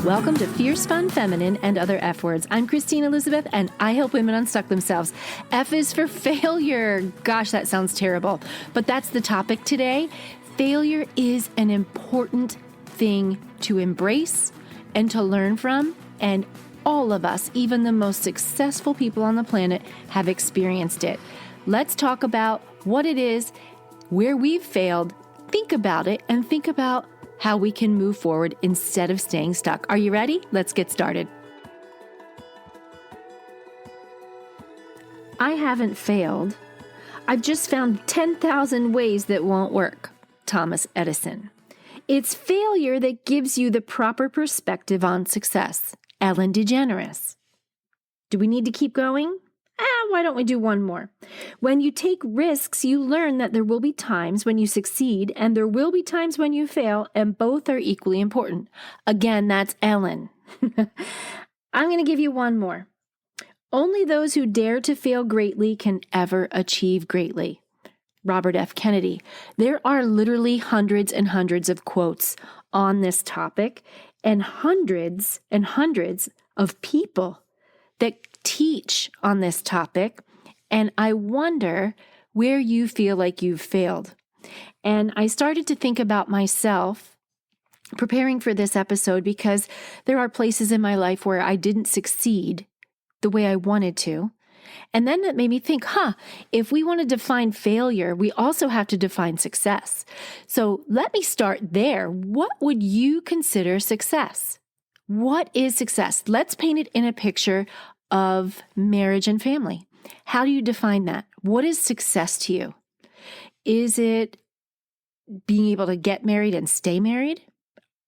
Welcome to Fierce, Fun, Feminine, and Other F Words. I'm Christine Elizabeth, and I help women unstuck themselves. F is for failure. Gosh, that sounds terrible. But that's the topic today. Failure is an important thing to embrace and to learn from, and all of us, even the most successful people on the planet, have experienced it. Let's talk about what it is, where we've failed, think about it, and think about how we can move forward instead of staying stuck. Are you ready? Let's get started. I haven't failed. I've just found 10,000 ways that won't work. Thomas Edison. It's failure that gives you the proper perspective on success. Ellen DeGeneres. Do we need to keep going? Why don't we do one more? When you take risks, you learn that there will be times when you succeed and there will be times when you fail, and both are equally important. Again, that's Ellen. I'm going to give you one more. Only those who dare to fail greatly can ever achieve greatly. Robert F. Kennedy. There are literally hundreds and hundreds of quotes on this topic and hundreds of people that teach on this topic, and I wonder where you feel like you've failed. And I started to think about myself preparing for this episode because there are places in my life where I didn't succeed the way I wanted to. And then it made me think, if we want to define failure, we also have to define success. So let me start there. What would you consider success? What is success? Let's paint it in a picture of marriage and family. How do you define that? What is success to you? Is it being able to get married and stay married?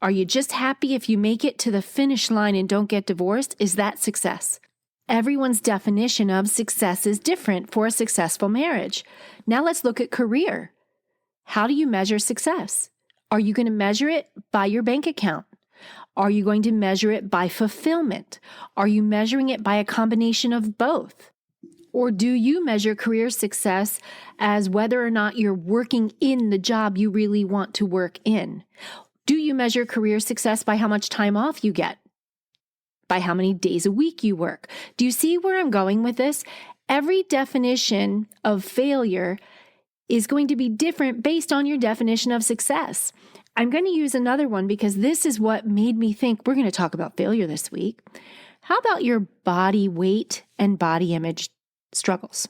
Are you just happy if you make it to the finish line and don't get divorced? Is that success? Everyone's definition of success is different for a successful marriage. Now let's look at career. How do you measure success? Are you going to measure it by your bank account? Are you going to measure it by fulfillment? Are you measuring it by a combination of both? Or do you measure career success as whether or not you're working in the job you really want to work in? Do you measure career success by how much time off you get? By how many days a week you work? Do you see where I'm going with this? Every definition of failure is going to be different based on your definition of success. I'm going to use another one because this is what made me think we're going to talk about failure this week. How about your body weight and body image struggles,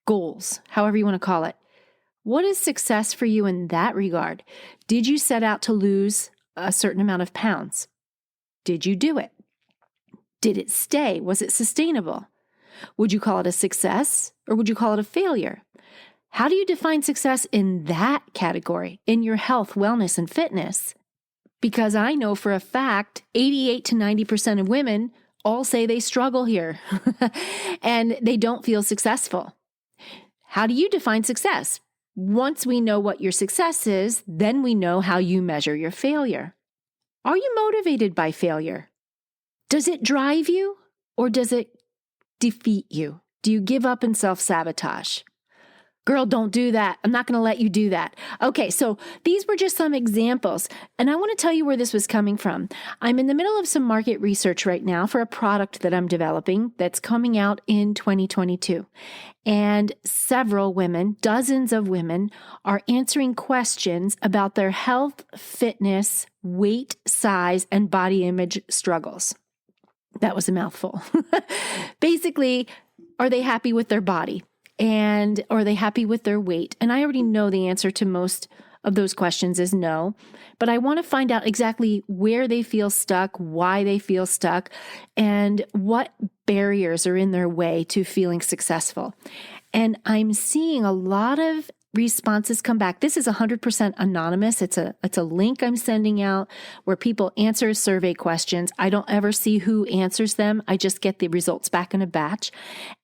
goals, however you want to call it? What is success for you in that regard? Did you set out to lose a certain amount of pounds? Did you do it? Did it stay? Was it sustainable? Would you call it a success or would you call it a failure? How do you define success in that category, in your health, wellness, and fitness? Because I know for a fact, 88 to 90% of women all say they struggle here and they don't feel successful. How do you define success? Once we know what your success is, then we know how you measure your failure. Are you motivated by failure? Does it drive you or does it defeat you? Do you give up and self-sabotage? Girl, don't do that. I'm not going to let you do that. Okay, so these were just some examples, and I want to tell you where this was coming from. I'm in the middle of some market research right now for a product that I'm developing that's coming out in 2022. And several women, dozens of women, are answering questions about their health, fitness, weight, size, and body image struggles. That was a mouthful. Basically, are they happy with their body? And are they happy with their weight? And I already know the answer to most of those questions is no, but I want to find out exactly where they feel stuck, why they feel stuck, and what barriers are in their way to feeling successful. And I'm seeing a lot of responses come back. This is 100% anonymous. It's a link I'm sending out where people answer survey questions. I don't ever see who answers them. I just get the results back in a batch.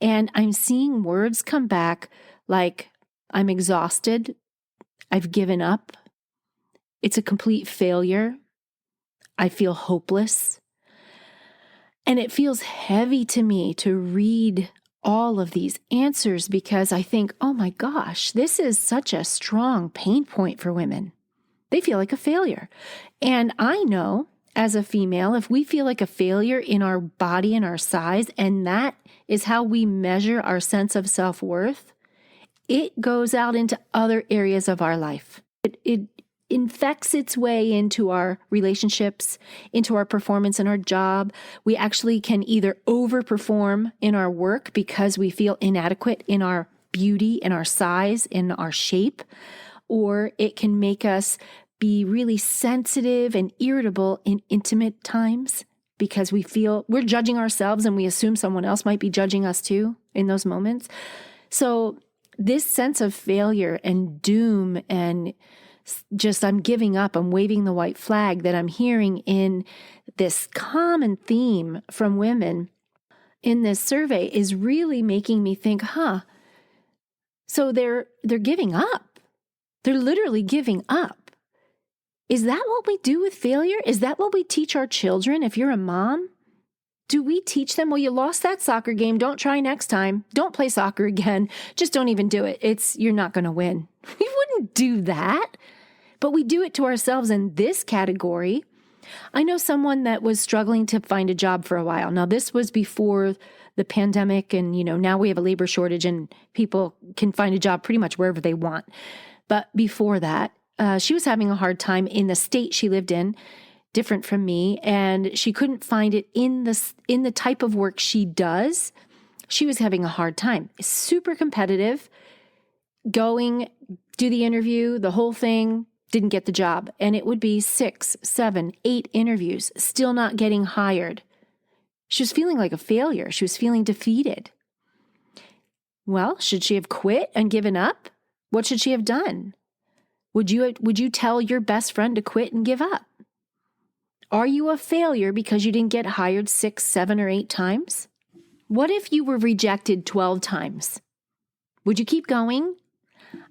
And I'm seeing words come back like, I'm exhausted. I've given up. It's a complete failure. I feel hopeless. And it feels heavy to me to read all of these answers because I think, oh my gosh, this is such a strong pain point for women. They feel like a failure. And I know as a female, if we feel like a failure in our body and our size, and that is how we measure our sense of self-worth, it goes out into other areas of our life. It infects its way into our relationships, into our performance in our job. We actually can either overperform in our work because we feel inadequate in our beauty, in our size, in our shape, or it can make us be really sensitive and irritable in intimate times because we feel we're judging ourselves and we assume someone else might be judging us too in those moments. So this sense of failure and doom and just I'm giving up, I'm waving the white flag that I'm hearing in this common theme from women in this survey is really making me think, so they're giving up. They're literally giving up. Is that what we do with failure? Is that what we teach our children if you're a mom? Do we teach them, well, you lost that soccer game, don't try next time. Don't play soccer again. Just don't even do it. You're not going to win. We wouldn't do that. But we do it to ourselves in this category. I know someone that was struggling to find a job for a while. Now, this was before the pandemic, and now we have a labor shortage and people can find a job pretty much wherever they want. But before that, she was having a hard time in the state she lived in, different from me, and she couldn't find it in the type of work she does. She was having a hard time. Super competitive, do the interview, the whole thing, didn't get the job. And it would be 6, 7, 8 interviews, still not getting hired. She was feeling like a failure. She was feeling defeated. Well, should she have quit and given up? What should she have done? Would you tell your best friend to quit and give up? Are you a failure because you didn't get hired 6, 7, or 8 times? What if you were rejected 12 times? Would you keep going?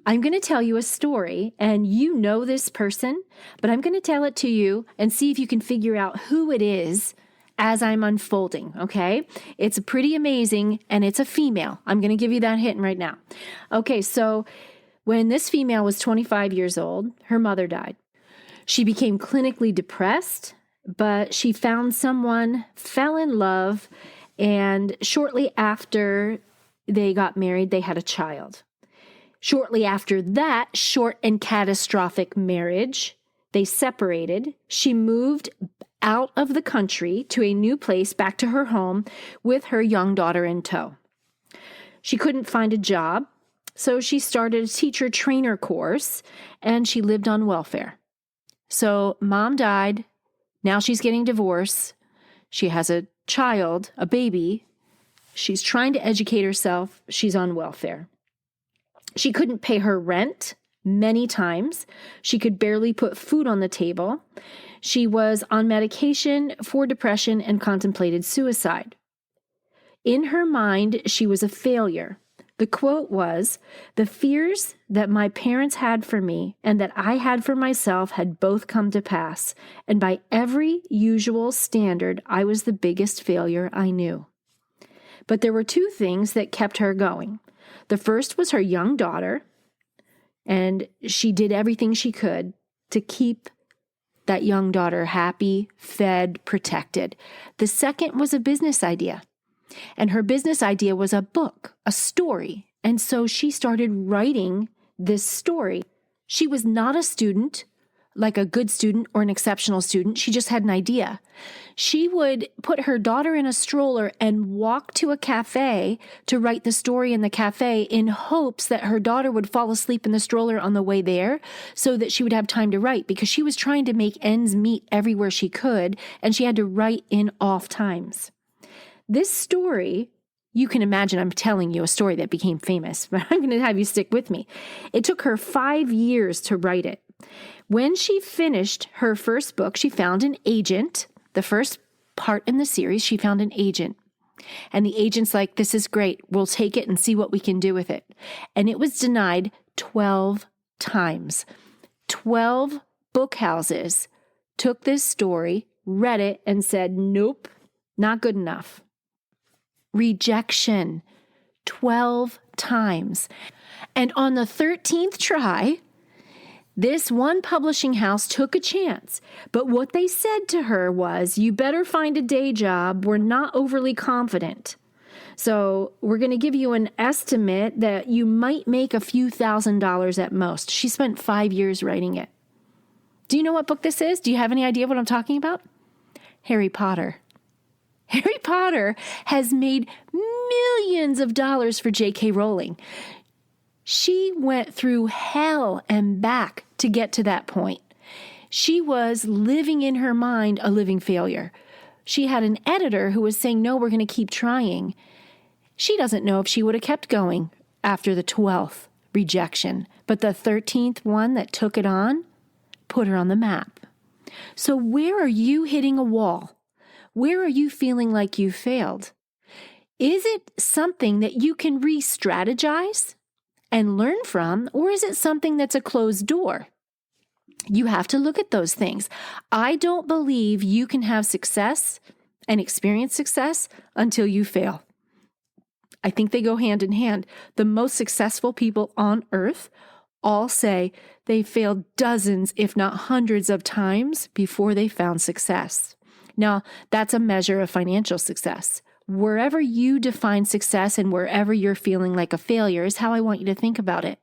I'm going to tell you a story, and you know this person, but I'm going to tell it to you and see if you can figure out who it is as I'm unfolding, okay? It's pretty amazing, and it's a female. I'm going to give you that hint right now. Okay, so when this female was 25 years old, her mother died. She became clinically depressed, but she found someone, fell in love, and shortly after they got married, they had a child. Shortly after that short and catastrophic marriage, they separated. She moved out of the country to a new place, back to her home, with her young daughter in tow. She couldn't find a job, so she started a teacher trainer course, and she lived on welfare. So mom died. Now she's getting divorced. She has a child, a baby. She's trying to educate herself. She's on welfare. She couldn't pay her rent many times. She could barely put food on the table. She was on medication for depression and contemplated suicide. In her mind, she was a failure. The quote was, "The fears that my parents had for me and that I had for myself had both come to pass, and by every usual standard, I was the biggest failure I knew." But there were 2 things that kept her going. The first was her young daughter, and she did everything she could to keep that young daughter happy, fed, protected. The second was a business idea, and her business idea was a book, a story, and so she started writing this story. She was not a student, like a good student or an exceptional student. She just had an idea. She would put her daughter in a stroller and walk to a cafe to write the story in the cafe in hopes that her daughter would fall asleep in the stroller on the way there so that she would have time to write, because she was trying to make ends meet everywhere she could, and she had to write in off times. This story, you can imagine I'm telling you a story that became famous, but I'm going to have you stick with me. It took her 5 years to write it. When she finished her first book, she found an agent. The first part in the series, she found an agent. And the agent's like, "This is great. We'll take it and see what we can do with it." And it was denied 12 times. 12 book houses took this story, read it, and said, "Nope, not good enough." Rejection 12 times. And on the 13th try, This one publishing house took a chance, but what they said to her was, you better find a day job. We're not overly confident. So we're going to give you an estimate that you might make a few $1,000s at most. She spent 5 years writing it. Do you know what book this is? Do you have any idea what I'm talking about? Harry Potter. Harry Potter has made millions of dollars for J.K. Rowling. She went through hell and back to get to that point. She was living in her mind a living failure. She had an editor who was saying, no, we're going to keep trying. She doesn't know if she would have kept going after the 12th rejection, but the 13th one that took it on put her on the map. So where are you hitting a wall? Where are you feeling like you failed? Is it something that you can re-strategize and learn from, or is it something that's a closed door? You have to look at those things. I don't believe you can have success and experience success until you fail. I think they go hand in hand. The most successful people on earth all say they failed dozens, if not hundreds of times before they found success. Now, that's a measure of financial success. Wherever you define success and wherever you're feeling like a failure is how I want you to think about it.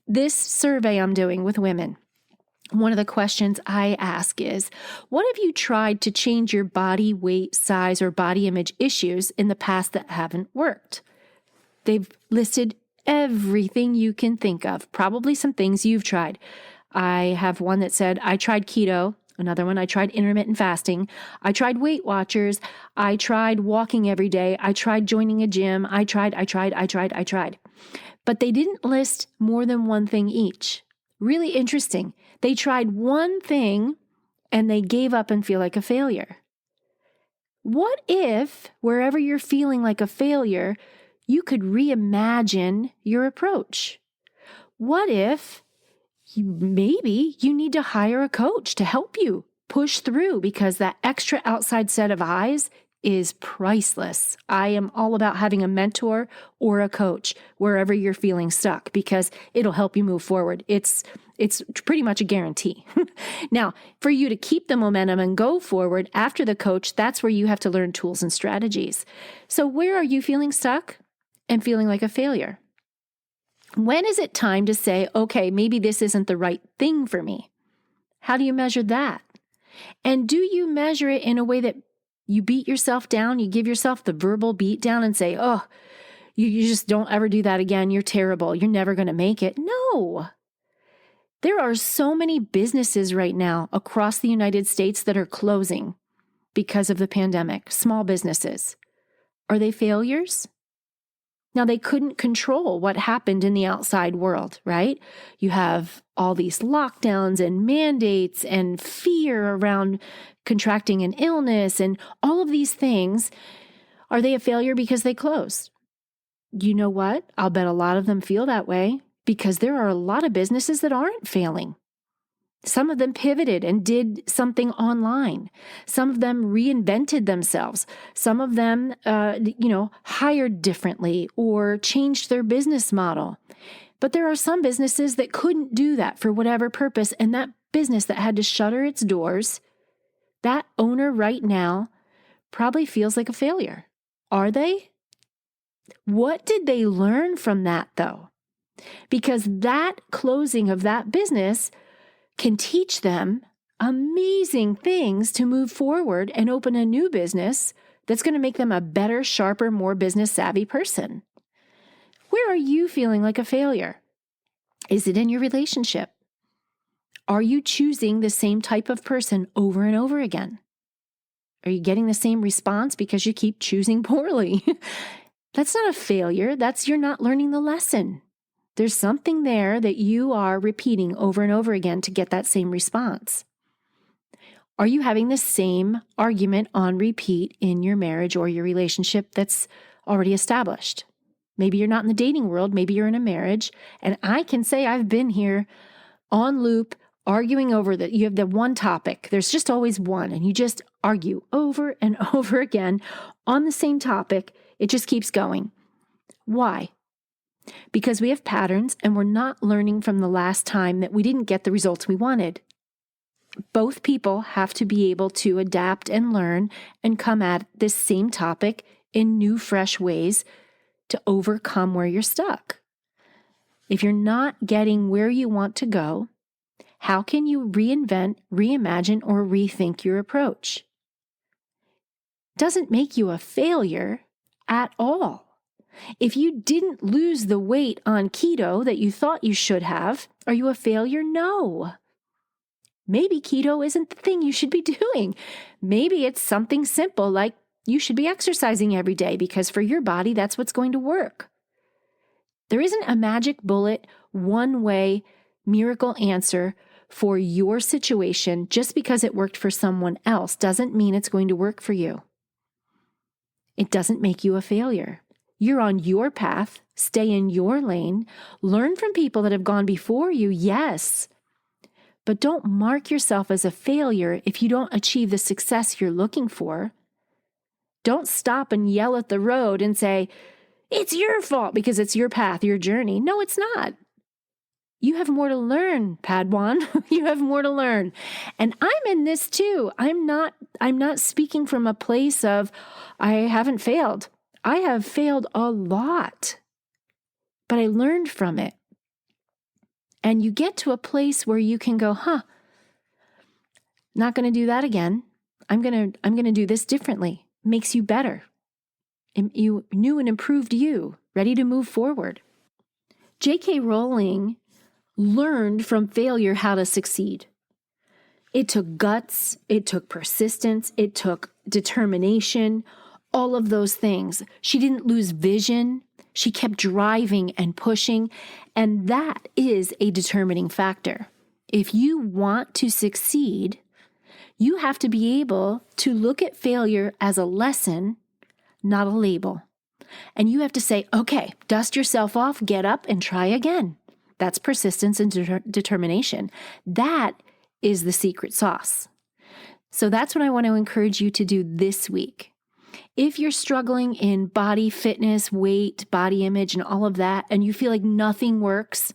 This survey I'm doing with women, one of the questions I ask is, what have you tried to change your body weight, size, or body image issues in the past that haven't worked? They've listed everything you can think of, probably some things you've tried. I have one that said, I tried keto. Another one, I tried intermittent fasting. I tried Weight Watchers. I tried walking every day. I tried joining a gym. I tried. But they didn't list more than one thing each. Really interesting. They tried one thing and they gave up and feel like a failure. What if, wherever you're feeling like a failure, you could reimagine your approach? What if maybe you need to hire a coach to help you push through, because that extra outside set of eyes is priceless. I am all about having a mentor or a coach wherever you're feeling stuck, because it'll help you move forward. It's pretty much a guarantee. Now, for you to keep the momentum and go forward after the coach, that's where you have to learn tools and strategies. So where are you feeling stuck and feeling like a failure? When is it time to say, okay, maybe this isn't the right thing for me? How do you measure that? And do you measure it in a way that you beat yourself down? You give yourself the verbal beat down and say, oh, you just don't ever do that again. You're terrible. You're never going to make it. No. There are so many businesses right now across the United States that are closing because of the pandemic. Small businesses. Are they failures? Now, they couldn't control what happened in the outside world, right? You have all these lockdowns and mandates and fear around contracting an illness and all of these things. Are they a failure because they closed? You know what? I'll bet a lot of them feel that way because there are a lot of businesses that aren't failing. Some of them pivoted and did something online. Some of them reinvented themselves. Some of them, hired differently or changed their business model. But there are some businesses that couldn't do that for whatever purpose. And that business that had to shutter its doors, that owner right now probably feels like a failure. Are they? What did they learn from that, though? Because that closing of that business can teach them amazing things to move forward and open a new business that's going to make them a better, sharper, more business savvy person. Where are you feeling like a failure? Is it in your relationship? Are you choosing the same type of person over and over again? Are you getting the same response because you keep choosing poorly? That's not a failure. That's you're not learning the lesson. There's something there that you are repeating over and over again to get that same response. Are you having the same argument on repeat in your marriage or your relationship that's already established? Maybe you're not in the dating world. Maybe you're in a marriage. And I can say I've been here on loop, arguing over that. You have the one topic. There's just always one. And you just argue over and over again on the same topic. It just keeps going. Why? because we have patterns and we're not learning from the last time that we didn't get the results we wanted. Both people have to be able to adapt and learn and come at this same topic in new, fresh ways to overcome where you're stuck. If you're not getting where you want to go, how can you reinvent, reimagine, or rethink your approach? Doesn't make you a failure at all. If you didn't lose the weight on keto that you thought you should have, are you a failure? No. Maybe keto isn't the thing you should be doing. Maybe it's something simple like you should be exercising every day because for your body, that's what's going to work. There isn't a magic bullet, one-way miracle answer for your situation. Just because it worked for someone else doesn't mean it's going to work for you. It doesn't make you a failure. You're on your path, stay in your lane, learn from people that have gone before you, yes. But don't mark yourself as a failure if you don't achieve the success you're looking for. Don't stop and yell at the road and say, it's your fault because it's your path, your journey. No, it's not. You have more to learn, Padawan. You have more to learn. And I'm in this too. I'm not speaking from a place of, I haven't failed. I have failed a lot, but I learned from it. And you get to a place where you can go, not going to do that again. I'm going to do this differently. Makes you better. You new and improved you, ready to move forward. J.K. Rowling learned from failure how to succeed. It took guts, it took persistence, it took determination, all of those things. She didn't lose vision. She kept driving and pushing, and that is a determining factor. If you want to succeed, you have to be able to look at failure as a lesson, not a label. And you have to say, okay, dust yourself off, get up and try again. That's persistence and determination. That is the secret sauce. So that's what I want to encourage you to do this week. If you're struggling in body fitness, weight, body image, and all of that, and you feel like nothing works,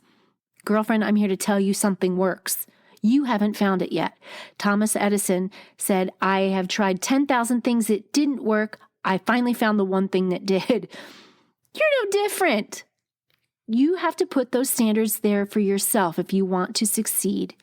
girlfriend, I'm here to tell you something works. You haven't found it yet. Thomas Edison said, I have tried 10,000 things that didn't work. I finally found the one thing that did. You're no different. You have to put those standards there for yourself if you want to succeed.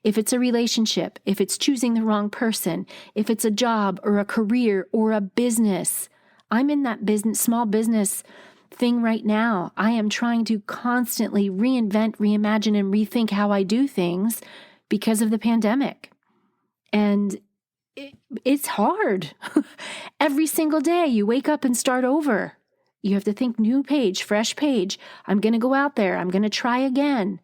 If it's a relationship, if it's choosing the wrong person, if it's a job or a career or a business. I'm in that small business thing right now. I am trying to constantly reinvent, reimagine, and rethink how I do things because of the pandemic. And it's hard. Every single day you wake up and start over. You have to think new page, fresh page. I'm going to go out there. I'm going to try again.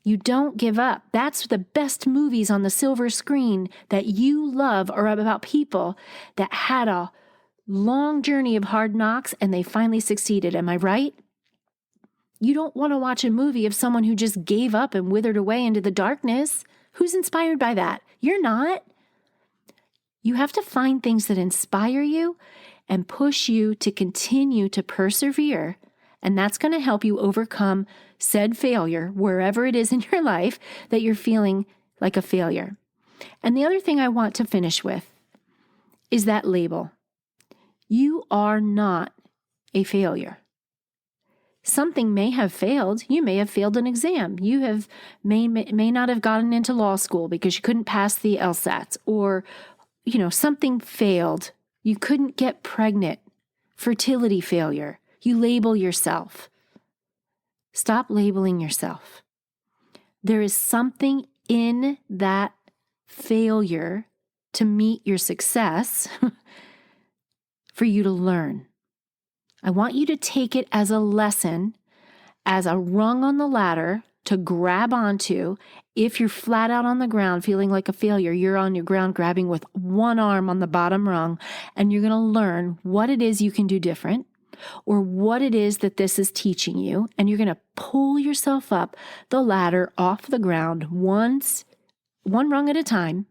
You don't give up. That's the best movies on the silver screen that you love are about people that had a long journey of hard knocks and they finally succeeded. Am I right? You don't want to watch a movie of someone who just gave up and withered away into the darkness. Who's inspired by that? You're not. You have to find things that inspire you and push you to continue to persevere. And that's going to help you overcome said failure, wherever it is in your life that you're feeling like a failure. And the other thing I want to finish with is that label. You are not a failure. Something may have failed. You may have failed an exam. You may not have gotten into law school because you couldn't pass the LSATs, or something failed. You couldn't get pregnant. Fertility failure. You label yourself. Stop labeling yourself. There is something in that failure to meet your success for you to learn. I want you to take it as a lesson, as a rung on the ladder to grab onto. If you're flat out on the ground feeling like a failure, you're on your ground grabbing with one arm on the bottom rung, and you're going to learn what it is you can do different, or what it is that this is teaching you, and you're going to pull yourself up the ladder off the ground one rung at a time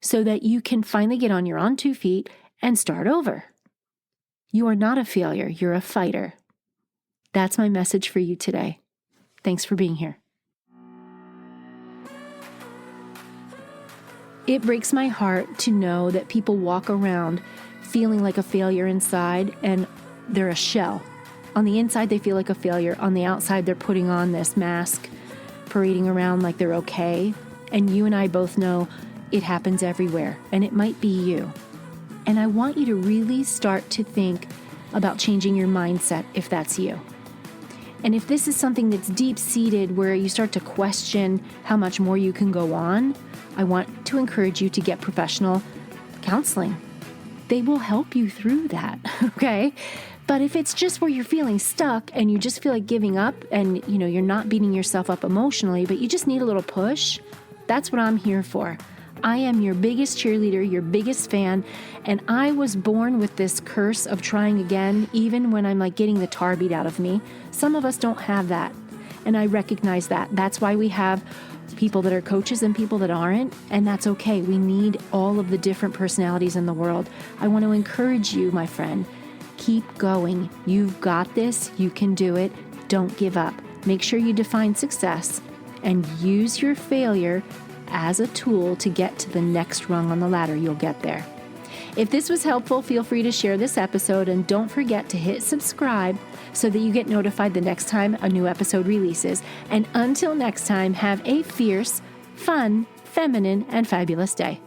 so that you can finally get on your own 2 feet and start over. You are not a failure. You're a fighter. That's my message for you today. Thanks for being here. It breaks my heart to know that people walk around feeling like a failure inside and they're a shell. On the inside, they feel like a failure. On the outside, they're putting on this mask, parading around like they're okay. And you and I both know it happens everywhere, and it might be you. And I want you to really start to think about changing your mindset if that's you. And if this is something that's deep-seated where you start to question how much more you can go on, I want to encourage you to get professional counseling. They will help you through that, okay? But if it's just where you're feeling stuck and you just feel like giving up and you're not beating yourself up emotionally, but you just need a little push, that's what I'm here for. I am your biggest cheerleader, your biggest fan, and I was born with this curse of trying again, even when I'm like getting the tar beat out of me. Some of us don't have that, and I recognize that. That's why we have people that are coaches and people that aren't, and that's okay. We need all of the different personalities in the world. I want to encourage you, my friend. Keep going. You've got this. You can do it. Don't give up. Make sure you define success and use your failure as a tool to get to the next rung on the ladder. You'll get there. If this was helpful, feel free to share this episode, and don't forget to hit subscribe so that you get notified the next time a new episode releases. And until next time, have a fierce, fun, feminine, and fabulous day.